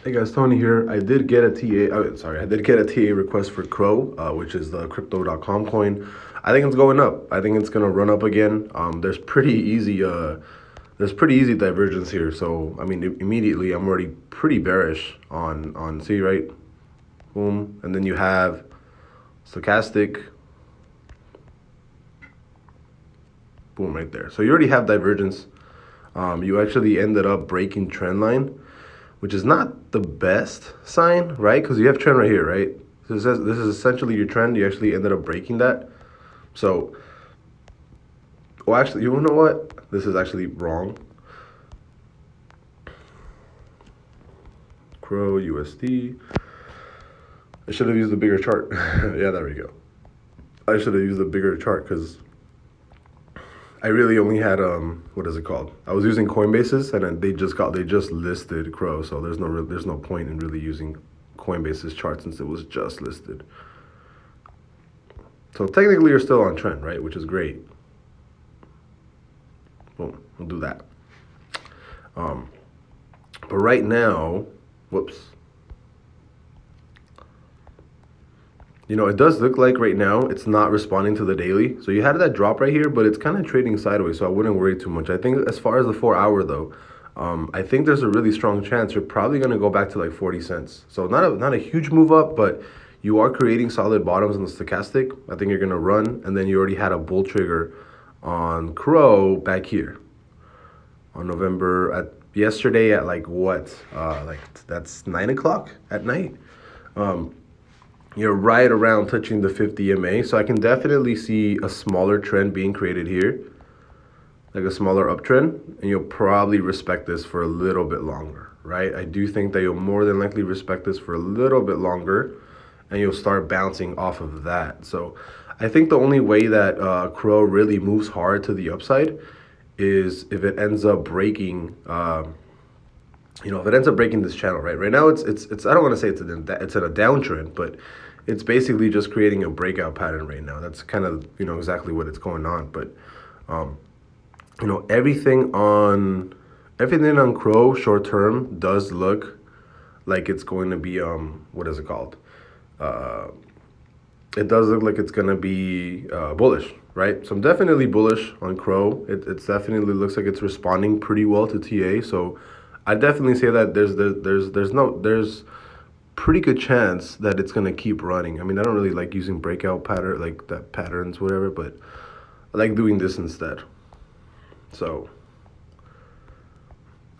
Hey guys, Tony here. I did get a I did get a TA request for CRO, which is the crypto.com coin. I think it's going up. I think it's gonna run up again. There's pretty easy divergence here. So I mean, immediately I'm already pretty bearish on C, right? Boom, and then you have stochastic, boom, right there. So you already have divergence. You actually ended up breaking trend line, which is not the best sign, right? Because you have trend right here, right? So this is essentially your trend. You actually ended up breaking that. So, well, actually, you know what? This is actually wrong. CRO USD. I should have used a bigger chart. Yeah, there we go. I should have used a bigger chart because I really only had what is it called? I was using Coinbase's, and then they just listed CRO, so there's no point in really using Coinbase's chart since it was just listed. So technically you're still on trend, right? Which is great. Boom, we'll do that. But right now, whoops. It does look like right now it's not responding to the daily. So you had that drop right here, but it's kind of trading sideways, so I wouldn't worry too much. I think as far as the 4 hour though, I think there's a really strong chance you're probably going to go back to like 40 cents. So not a huge move up, but you are creating solid bottoms on the stochastic. I think you're going to run, and then you already had a bull trigger on CRO back here on yesterday at like what? Like that's 9 o'clock at night. You're right around touching the 50 MA. So I can definitely see a smaller trend being created here, like a smaller uptrend, and you'll probably respect this for a little bit longer, right? I do think that you'll more than likely respect this for a little bit longer, and you'll start bouncing off of that. So I think the only way that CRO really moves hard to the upside is if it ends up breaking if it ends up breaking this channel, right? Right now, it's I don't want to say it's in a downtrend, but it's basically just creating a breakout pattern right now. That's kind of exactly what it's going on. But everything on CRO short term does look like it's going to be what is it called? It does look like it's going to be bullish, right? So I'm definitely bullish on CRO. It definitely looks like it's responding pretty well to TA. So I definitely say that there's pretty good chance that it's gonna keep running. I mean, I don't really like using breakout pattern like that patterns, whatever, but I like doing this instead. So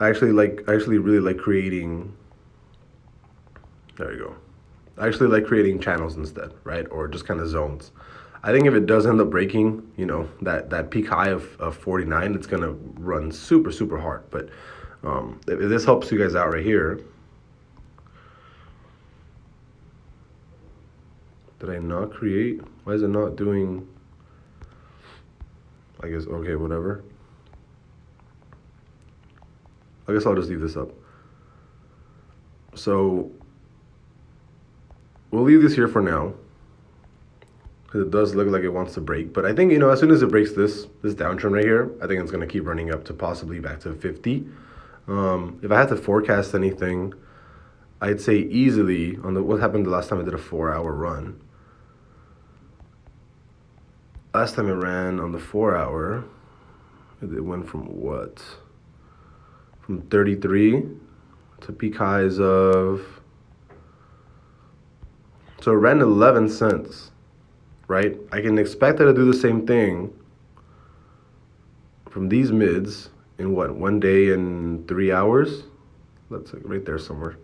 I actually really like creating. There you go. I actually like creating channels instead, right? Or just kind of zones. I think if it does end up breaking, that peak high of 49, it's gonna run super, super hard. But if this helps you guys out right here. Did I not create? Why is it not doing? I guess, okay, whatever. I guess I'll just leave this up. So we'll leave this here for now, because it does look like it wants to break. But I think, as soon as it breaks this downtrend right here, I think it's going to keep running up to possibly back to 50. If I had to forecast anything, I'd say easily on what happened the last time I did a 4 hour run. Last time it ran on the 4 hour, it went from what? From 33 to peak highs of, so it ran 11 cents, right? I can expect it to do the same thing from these mids in what, 1 day and 3 hours? That's like right there somewhere.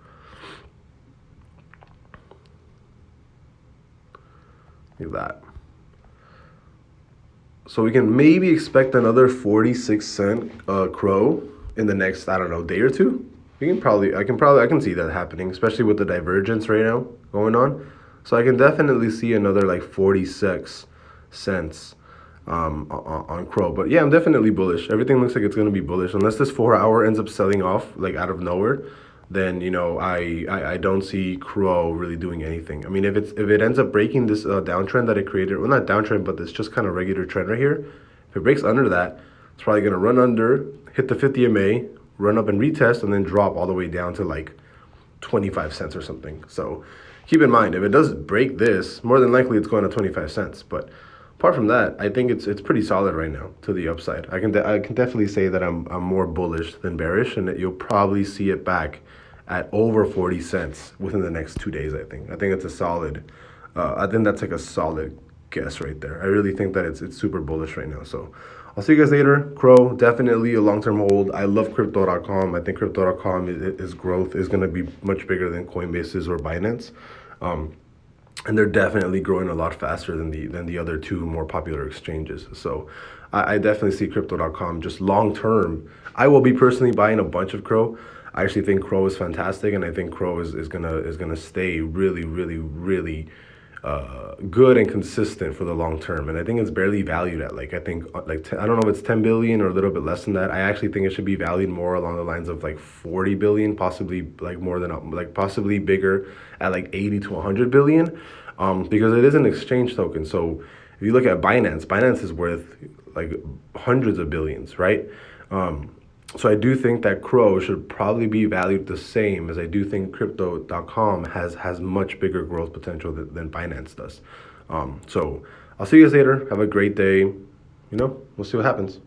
Look at that. So we can maybe expect another 46-cent CRO in the next, I don't know, day or two. I can see that happening, especially with the divergence right now going on. So I can definitely see another like 46 cents on CRO. But yeah, I'm definitely bullish. Everything looks like it's going to be bullish unless this 4 hour ends up selling off like out of nowhere. Then I don't see CRO really doing anything. I mean, if it ends up breaking this downtrend that it created, well, not downtrend, but this just kind of regular trend right here. If it breaks under that, it's probably going to run under, hit the 50 MA, run up and retest, and then drop all the way down to like 25 cents or something. So keep in mind, if it does break this, more than likely it's going to 25 cents. But apart from that, I think it's pretty solid right now to the upside. I can definitely say that I'm more bullish than bearish, and that you'll probably see it back at over 40 cents within the next 2 days. I think it's a solid. I think that's like a solid guess right there. I really think that it's super bullish right now. So I'll see you guys later. Crow, definitely a long-term hold. I love crypto.com. I think crypto.com is growth is going to be much bigger than Coinbase's or Binance. And they're definitely growing a lot faster than the other two more popular exchanges. So I definitely see crypto.com just long term. I will be personally buying a bunch of Crow. I actually think Crow is fantastic, and I think Crow is gonna stay really good and consistent for the long term. And I think it's barely valued at like, I think like I don't know if it's 10 billion or a little bit less than that. I actually think it should be valued more along the lines of like 40 billion, possibly like more than like possibly bigger at like 80 to 100 billion, because it is an exchange token. So if you look at Binance, Binance is worth like hundreds of billions, right? So I do think that Crow should probably be valued the same, as I do think crypto.com has much bigger growth potential than Binance does. So I'll see you guys later. Have a great day. We'll see what happens.